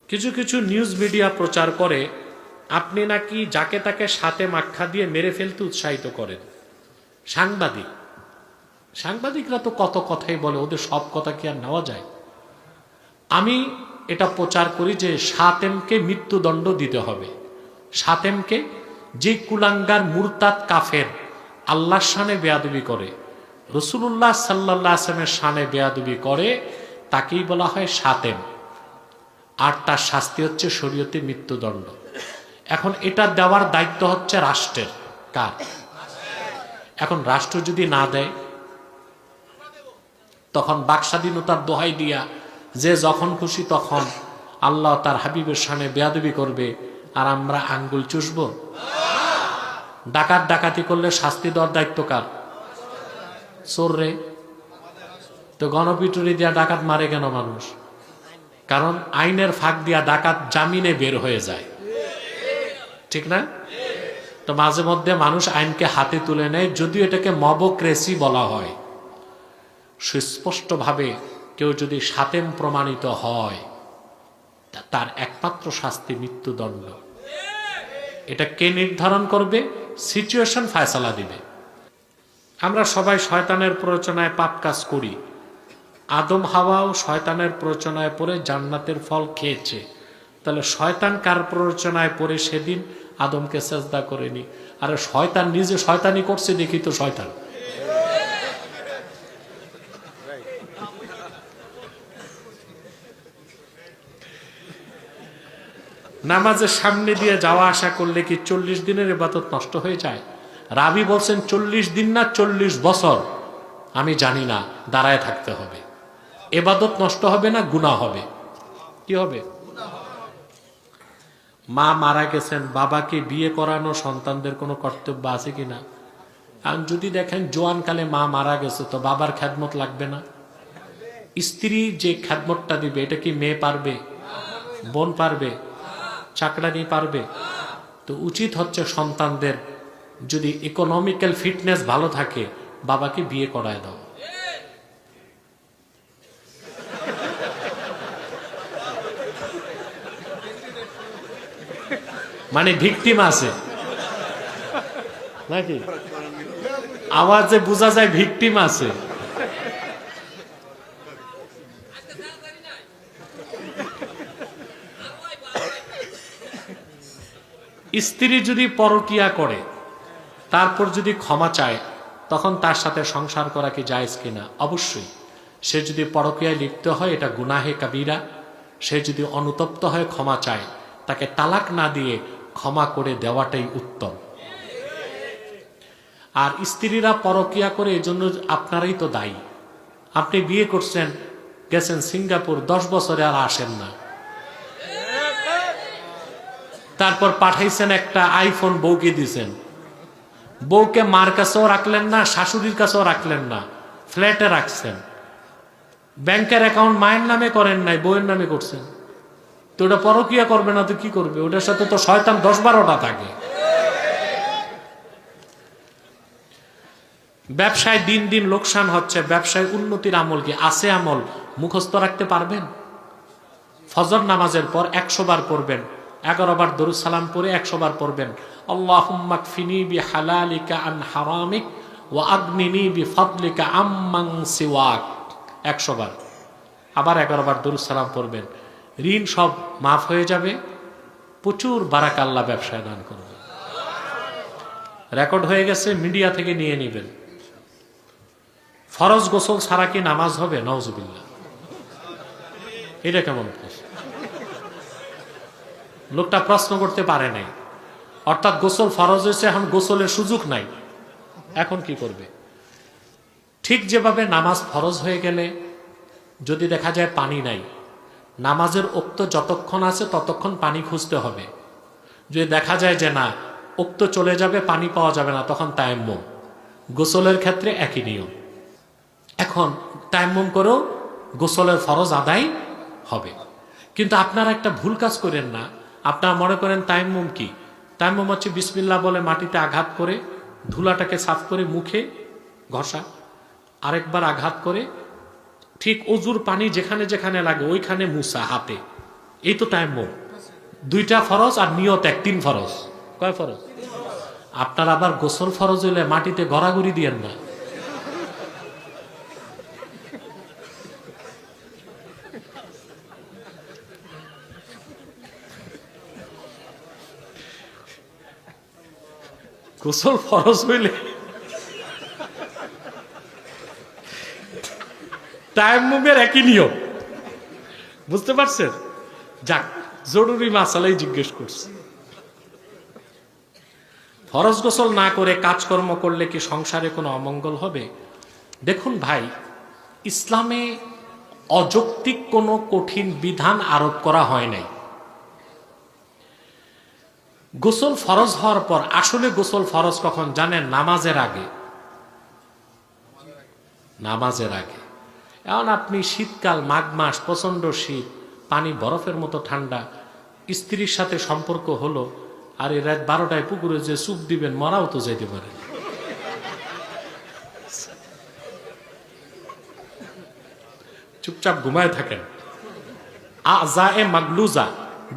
কিছু কিছু news media প্রচার করে আপনি নাকি যাকে তাকে সাথে মাক্ষা দিয়ে মেরে ফেলতে উৎসাহিত করেন। সাংবাদিকরা তো কত কথাই বলে, ওদের সব কথা কি আর নেওয়া যায়? আমি এটা প্রচার করি যে সাতেমকে মৃত্যুদণ্ড দিতে হবে। সাতেমকে, যে কুলাঙ্গার মুরতাদ কাফের আল্লাহর শানে বেয়াদবি করে, রাসূলুল্লাহ সাল্লাল্লাহু আলাইহি ওয়াসাল্লামের শানে বেয়াদবি করে, তাকেই বলা হয় সাতেম। আর তার শাস্তি হচ্ছে শরীয়তে মৃত্যুদণ্ড। এখন এটা দেওয়ার দায়িত্ব হচ্ছে রাষ্ট্রের। কার? এখন রাষ্ট্র যদি না দেয়, তখন বাকস্বাধীনতার দোহাই দিয়া যে যখন খুশি তখন আল্লাহ তার হাবিবের শানে বেয়াদবি করবে, আর আমরা আঙ্গুল চুষব? ডাকাতি করলে শাস্তি দেওয়ার দায়িত্ব কার? চোর রে। তো গণপিটুরি দিয়া ডাকাত মারে কেন মানুষ? কারণ আইনের ফাঁক দিয়া ডাকাত জামিনে বের হয়ে যায়, ঠিক না? তো মাঝে মধ্যে মানুষ আইনকে হাতে তুলে নেয়, যদিও এটাকে মবক্রেসি বলা হয়। সুস্পষ্টভাবে কেউ যদি সাতেম প্রমাণিত হয়, তার একমাত্র শাস্তি মৃত্যুদণ্ড। এটা কে নির্ধারণ করবে? সিচুয়েশন ফয়সালা দিবে। আমরা সবাই শয়তানের প্ররোচনায় পাপ কাজ করি। আদম হাওয়াও শয়তানের প্ররোচনায় পড়ে জান্নাতের ফল খেয়েছে। তাহলে শয়তান কার প্ররোচনায় পড়ে সেদিন আদমকে সেজদা করেনি? আরে শয়তান নিজে শয়তানি করছে, দেখি তো শয়তান। নামাজের সামনে দিয়ে যাওয়া আসা করলে কি 40 দিনের ইবাদত নষ্ট হয়ে যায়? রাবি বলছেন 40 দিন না 40 বছর, আমি জানি না, দাঁড়ায় থাকতে হবে। ইবাদত নষ্ট হবে না, গুনাহ হবে। কি হবে? মা মারা গেছেন, বাবাকে বিয়ে করানো সন্তানদের কোনো কর্তব্য আছে কিনা? আর যদি দেখেন জোয়ানকালে মা মারা গেছে, তো বাবার খেদমত লাগবে না? স্ত্রী যে খেদমতটা দিবে, এটা কি মেয়ে পারবে? বোন পারবে? চাকরানি পারবে? তো উচিত হচ্ছে সন্তানদের যদি ইকোনমিক্যাল ফিটনেস ভালো থাকে, বাবাকে বিয়ে করায় দাও। মানে ভিকটিম আছে নাকি? আওয়াজে বোঝা যায় ভিকটিম আছে। স্ত্রী যদি পরকিয়া করে, তারপর যদি ক্ষমা চায়, তখন তার সাথে সংসার করা কি জায়েজ কিনা? অবশ্যই। সে যদি পরকিয়ায় লিপ্ত হয়, এটা গুনাহে কাবীরা। সে যদি অনুতপ্ত হয়ে ক্ষমা চায়, তাকে তালাক না দিয়ে ক্ষমা করে দেওয়াটাই উত্তম। আর স্ত্রীরা পরকিয়া করে, এই জন্য আপনারাই তো দায়ী। আপনি বিয়ে করছেন, গেছেন সিঙ্গাপুর, 10 বছরে আর আসেন না। তারপর পাঠাইছেন একটা আইফোন, বউকে দিয়েছেন। বউকে মার কাছেও রাখলেন না, শাশুড়ির কাছেও রাখলেন না, ফ্ল্যাটে রাখছেন। ব্যাংকের অ্যাকাউন্ট মায়ের নামে করেন নাই, বউয়ের নামে করছেন। তো ওটা পরকিয়া করবে না তো কি করবে? ওটার সাথে তো শয়তান 10-12টা থাকে। ব্যবসায় দিন দিন লোকসান হচ্ছে, ব্যবসায় উন্নতির আমল কি আছে? আমল মুখস্থ রাখতে পারবেন? ফজর নামাজের পর 100 বার পড়বেন, 11 বার দরুদ সালাম পড়ে 100 বার পড়বেন, আল্লাহুম্মা কফিনি বিহালালিকা আন হারামিক ওয়া আগনিনি বিফাদলিকা আম্মান সিওয়াক, 100 বার। আবার 11 বার দরুদ সালাম পড়বেন, ঋণ সব মাফ হয়ে যাবে, প্রচুর বারাকা আল্লাহ ব্যবসায় দান করবে। রেকর্ড হয়ে গেছে, মিডিয়া থেকে নিয়ে নেবেন। ফরজ গোসল ছাড়া কি নামাজ হবে? নাউজুবিল্লাহ। এটা কেমন প্রশ্ন? লোকটা প্রশ্ন করতে পারে নাই। অর্থাৎ গোসল ফরজ হয়েছে, এখন গোসলের সুযোগ নাই, এখন কি করবে? ঠিক যেভাবে নামাজ ফরজ হয়ে গেলে যদি দেখা যায় পানি নাই, নামাজের ওক্ত যতক্ষণ আছে ততক্ষণ পানি খুঁজতে হবে। যদি দেখা যায় যে না, ওক্ত চলে যাবে, পানি পাওয়া যাবে না, তখন তায়াম্মুম। গোসলের ক্ষেত্রে একই নিয়ম। এখন তায়াম্মুম করেও গোসলের ফরজ আদায় হবে। কিন্তু আপনারা একটা ভুল কাজ করেন না। আপনারা মনে করেন তায়াম্মুম কি? তায়াম্মুম হচ্ছে বিসমিল্লাহ বলে মাটিতে আঘাত করে, ধুলাটাকে সাফ করে মুখে ঘষা, আরেকবার আঘাত করে ঠিক অজুর পানি যেখানে যেখানে লাগে ওইখানে মুছা হাতে, এই তো তায়াম্মুম, 2টা ফরজ আর নিয়ত 3 ফরজ। কয় ফরজ? আপনার আবার গোসল ফরজ হইলে মাটিতে গড়াগড়ি দিয়েন না। গোসল ফরজ হইলে তায়াম্মুমের একই নিয়ম, বুঝতে পারছেন? যাক, জরুরি মাসালাই জিজ্ঞেস করছি। ফরজ গোসল না করে কাজকর্ম করলে কি সংসারে কোনো অমঙ্গল হবে? দেখুন ভাই, ইসলামে অযৌক্তিক কোনো কঠিন বিধান আরোপ করা হয় নাই। গোসল ফরজ হওয়ার পর, আসলে গোসল ফরজ কখন জানেন? নামাজের আগে। নামাজের আগে। এখন আপনি শীতকাল, মাঘ মাস, প্রচন্ড শীত, পানি বরফের মতো ঠান্ডা, স্ত্রীর সাথে সম্পর্ক হলো, আর এই রাত 12টায় পুকুরে যে চুপ দিবেন, মরাও তো যেতে পারে। চুপচাপ ঘুমায় থাকেন। আযা-এ মাগলুজা,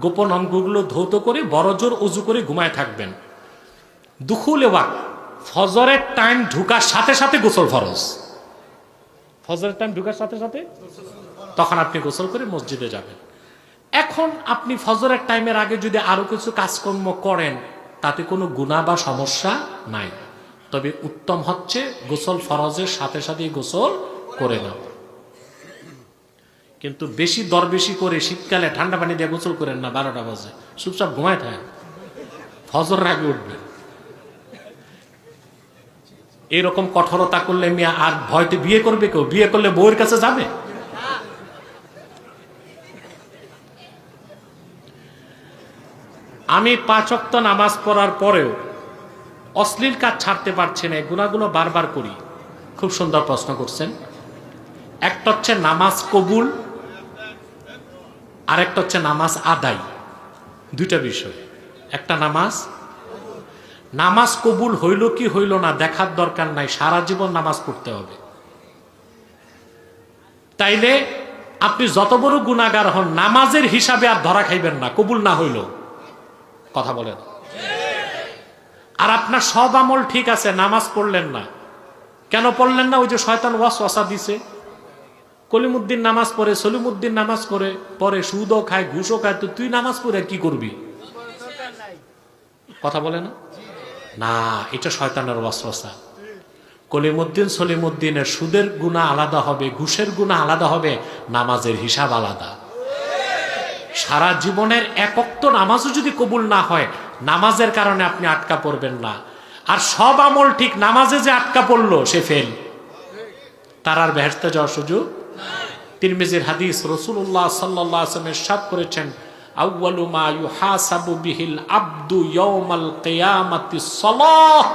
গোপন অঙ্গগুলো ধৌত করে বড়জোর উজু করে ঘুমায় থাকবেন। দুখুলে ওয়াক্ত, ফজরের টাইম ঢুকার সাথে সাথে গোসল ফরজ। ফজরের টাইম ঢুকার সাথে সাথে তখন আপনি গোসল করে মসজিদে যাবেন। এখন আপনি ফজরের টাইমের আগে যদি আরো কিছু কাজকর্ম করেন, তাতে কোনো গুনাহ বা সমস্যা নাই। তবে উত্তম হচ্ছে গোসল ফরজের সাথে সাথে গোসল করে নেওয়া। কিন্তু বেশি দরবেশি করে শীতকালে ঠান্ডা পানি দিয়ে গোসল করেন না, 12টা বাজে, চুপচাপ ঘুমায় থাকেন, ফজরের আগে উঠবেন। এইরকম কঠোরতা করলে মিয়া আর ভয়তে বিয়ে করবে কেউ? বিয়ে করলে বউয়ের কাছে যাবে? আমি 5 ওয়াক্ত নামাজ পড়ার পরেও অশ্লীল কাজ ছাড়তে পারছি না, গুনাহগুলো বারবার করি। খুব সুন্দর প্রশ্ন করছেন। একটা হচ্ছে নামাজ কবুল, আর একটা হচ্ছে নামাজ আদায়। 2টা বিষয়। একটা নামাজ কবুল হইল কি হইল না দেখার দরকার নাই, সারা জীবন নামাজ পড়তে হবে। তাইলে আপনি যত বড় গুনাহগার হন, নামাজের হিসাবে আর ধরা খাইবেন না, কবুল না হইল। কথা বলেন। আর আপনার সব আমল ঠিক আছে, নামাজ পড়লেন না, কেন পড়লেন না? ওই যে শয়তান ওয়াসওয়াসা দিছে। কলিমুদ্দিন নামাজ পড়ে, সলিমুদ্দিন নামাজ পড়ে, সুদও খায়, ঘুষও খায়, তো তুই নামাজ পড়ে কি করবি? কথা বলে না? না, এটা শয়তানের ওয়াসওয়াসা। কলিমুদ্দিন সলিমুদ্দিনের সুদের গুনাহ আলাদা হবে, ঘুষের গুনাহ আলাদা হবে, নামাজের হিসাব আলাদা। সারা জীবনের 1 ওয়াক্ত নামাজও যদি কবুল না হয়, নামাজের কারণে আপনি আটকা পড়বেন না। আর সব আমল ঠিক, নামাজে যে আটকা পড়লো সে ফেল, তার আর বেহেশতে যাওয়ার সুযোগ। তিরমিজির হাদিস, রাসূলুল্লাহ সাল্লাল্লাহু আলাইহি ওয়াসাল্লাম ইরশাদ করেছেন, আউয়ালু মা ইউহাসাবু বিহিল আবদু ইয়াউমাল কিয়ামাতিস সালাহ।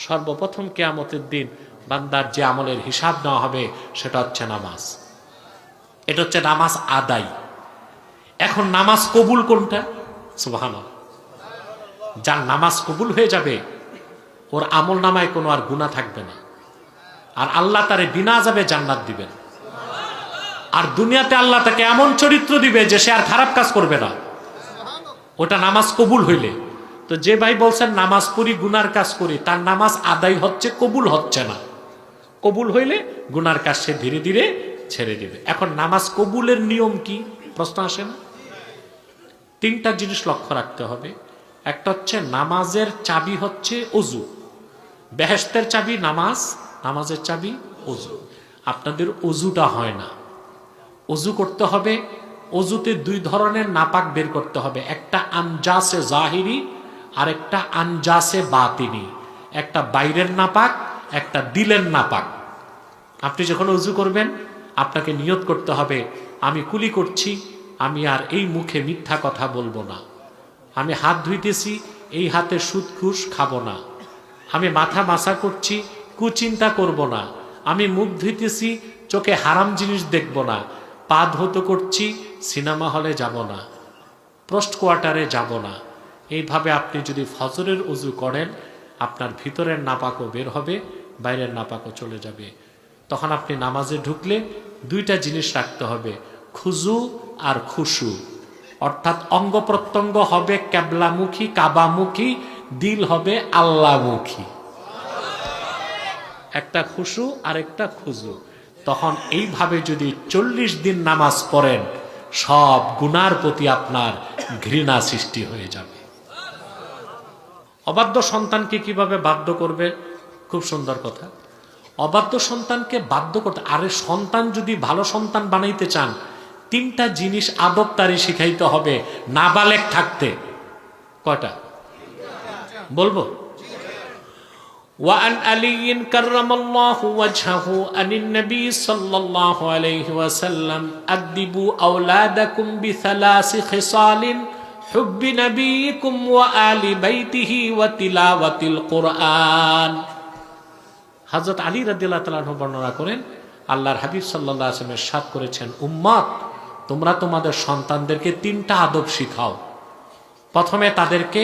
সর্বপ্রথম কিয়ামতের দিন বান্দার যে আমলের হিসাব নেওয়া হবে সেটা হচ্ছে নামাজ। এটা হচ্ছে নামাজ আদায়। এখন নামাজ কবুল কোনটা? সুবহানাল্লাহ। যার নামাজ কবুল হয়ে যাবে, ওর আমল নামায় কোনো আর গুনাহ থাকবে না, আর আল্লাহ তারে বিনা আযাবে জান্নাত দিবেন। আর দুনিয়াতে আল্লাহ তাকে এমন চরিত্র দিবে যে সে আর খারাপ কাজ করবে না, ওটা নামাজ কবুল হইলে। তো যে ভাই বলছেন নামাজ পড়ি গুনার কাজ করি, তার নামাজ আদায় হচ্ছে, কবুল হচ্ছে না। কবুল হইলে গুনার কাজ সে ধীরে ধীরে ছেড়ে দিবে। এখন নামাজ কবুলের নিয়ম কি? প্রশ্ন আসে না? 3টা জিনিস লক্ষ্য রাখতে হবে। একটা হচ্ছে নামাজের চাবি হচ্ছে ওযু। বেহেশতের চাবি নামাজ, নামাজের চাবি ওযু। আপনাদের ওযুটা হয় না, ওযু করতে হবে। ওযুতে 2 ধরনের নাপাক বের করতে হবে, একটা আনজাসে জাহিরি আর একটা আনজাসে বাতিনি। একটা বাইরের নাপাক, একটা দিলের নাপাক। আপনি যখন ওযু করবেন, আপনাকে নিয়ত করতে হবে, আমি কুলি করছি, আমি আর এই মুখে মিথ্যা কথা বলবো না। আমি হাত ধুইতেছি, এই হাতে সুদ ঘুষ খাবো না। আমি মাথা মাসা করছি, কুচিন্তা করব না। আমি মুখ ধুইতেছি, চোখে হারাম জিনিস দেখব না। পা ধৌত করছি, সিনেমা হলে যাব না, পোস্ট কোয়ার্টারে যাব না। এইভাবে আপনি যদি ফজরের ওযু করেন, আপনার ভিতরের নাপাকও বের হবে, বাইরের নাপাকও চলে যাবে। তখন আপনি নামাজে ঢুকলে 2টা জিনিস রাখতে হবে, খুজু আর খুশু, অর্থাৎ অঙ্গ প্রত্যঙ্গ হবে কেবলামুখী, কাবামুখী, দিল হবে আল্লাহমুখী। একটা খুশু আর একটা খুজু। তখন এইভাবে যদি 40 দিন নামাজ পড়েন, সব গুনার প্রতি আপনার ঘৃণা সৃষ্টি হয়ে যাবে। অবাধ্য সন্তানকে কিভাবে বাধ্য করবে? খুব সুন্দর কথা। অবাধ্য সন্তানকে বাধ্য করতে, আরে সন্তান যদি ভালো সন্তান বানাইতে চান, 3টা জিনিস আদব তারি শিখাইতে হবে নাবালেগ থাকতে। কয়টা বলবো? وعن علي كرم الله وجهه عن النبي صلى الله عليه وسلم أدبوا أولادكم ب3 خصال حب نبيكم وآل بيته وتلاوة القرآن। হযরত আলী রাদিয়াল্লাহু তাআলা আনহু বর্ণনা করেন, আল্লাহর হাবিব সাল্লাল্লাহু আলাইহি ওয়াসাল্লাম ইরশাদ করেছেন, উম্মত তোমরা তোমাদের সন্তানদেরকে 3টা আদব শিখাও। প্রথমে তাদেরকে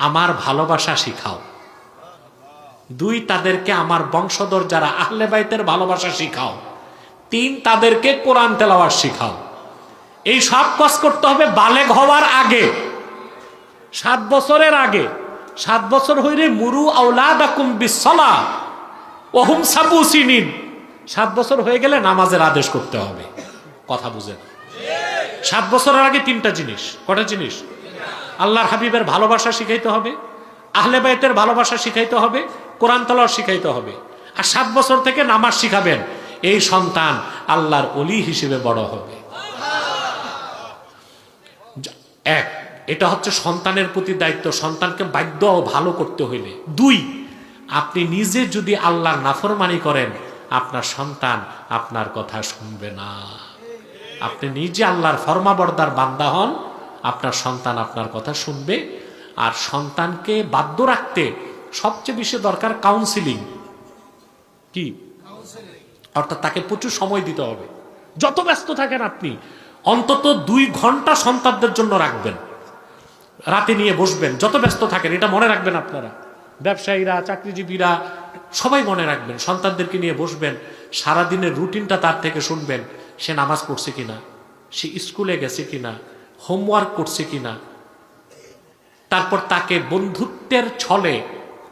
আমার ভালোবাসা শিখাও। 2 তাদেরকে আমার বংশধর যারা আহলে বাইতের ভালোবাসা শিখাও। 3 তাদেরকে কোরআন তেলাওয়াত শিখাও। এই সব কাজ করতে হবে বালেগ হওয়ার আগে, 7 বছরের আগে। 7 বছর হইলে মুরু আওলাদাকুম বিসসালাহ ওয়া হুম সাবু সিনিন। 7 বছর হয়ে গেলে নামাজের আদেশ করতে হবে। কথা বুঝেন? 7 বছরের আগে 3টা জিনিস। কটা জিনিস? আল্লাহর হাবিবের ভালোবাসা শিখাইতে হবে, আহলে বাইতের ভালোবাসা শিখাইতে হবে, কোরআন তেলাওয়াত শিখাইতে হবে। আর 7 বছর থেকে নামাজ শিখাবেন। এই সন্তান আল্লাহর ওলি হিসেবে বড় হবে। এক, এটা হচ্ছে সন্তানের প্রতি দায়িত্ব, সন্তানকে বাধ্য ও ভালো করতে হইলে। 2, আপনি নিজে যদি আল্লাহর নাফরমানি করেন, আপনার সন্তান আপনার কথা শুনবে না। আপনি নিজে আল্লাহর ফরমাবরদার বান্দা হন, আপনার সন্তান আপনার কথা শুনবে। আর সন্তানকে বাধ্য রাখতে সবচেয়ে বেশি দরকার কাউন্সিলিং। কি? অর্থাৎ তাকে প্রচুর সময় দিতে হবে। যত ব্যস্ত থাকেন আপনি, অন্তত 2 ঘন্টা সন্তানদের জন্য রাখবেন। রাতে নিয়ে বসবেন, যত ব্যস্ত থাকেন, এটা মনে রাখবেন। আপনারা ব্যবসায়ীরা, চাকরিজীবীরা সবাই মনে রাখবেন, সন্তানদেরকে নিয়ে বসবেন। সারাদিনের রুটিনটা তার থেকে শুনবেন। সে নামাজ পড়ছে কিনা, সে স্কুলে গেছে কিনা, হোমওয়ার্ক করছে কিনা। তারপর তাকে বন্ধুত্বের ছলে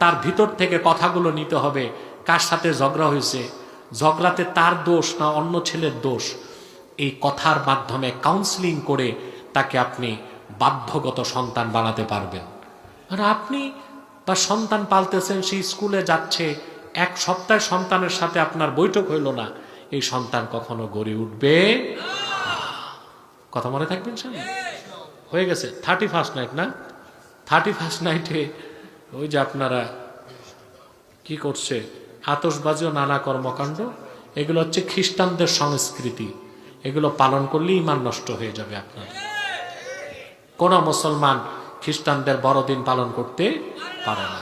তার ভিতর থেকে কথাগুলো নিতে হবে। কার সাথে ঝগড়া হয়েছে, ঝগড়াতে তার দোষ না অন্য ছেলের দোষ। এই কথার মাধ্যমে কাউন্সিলিং করে তাকে আপনি বাধ্যগত সন্তান বানাতে পারবেন। আর আপনি বা সন্তান পালতেছেন, সেই স্কুলে যাচ্ছে, 1 সপ্তাহ সন্তানের সাথে আপনার বৈঠক হইল না, এই সন্তান কখনো গড়ে উঠবে। কথা মনে থাকবেন সামনে? হয়ে গেছে 31st নাইট না? 31st নাইটে ওই যে আপনারা কি করছে, আতশবাজি ও নানা কর্মকাণ্ড, এগুলো হচ্ছে খ্রিস্টানদের সংস্কৃতি। এগুলো পালন করলে ঈমান নষ্ট হয়ে যাবে আপনার। কোন মুসলমান খ্রিস্টানদের বড়দিন পালন করতে পারে না।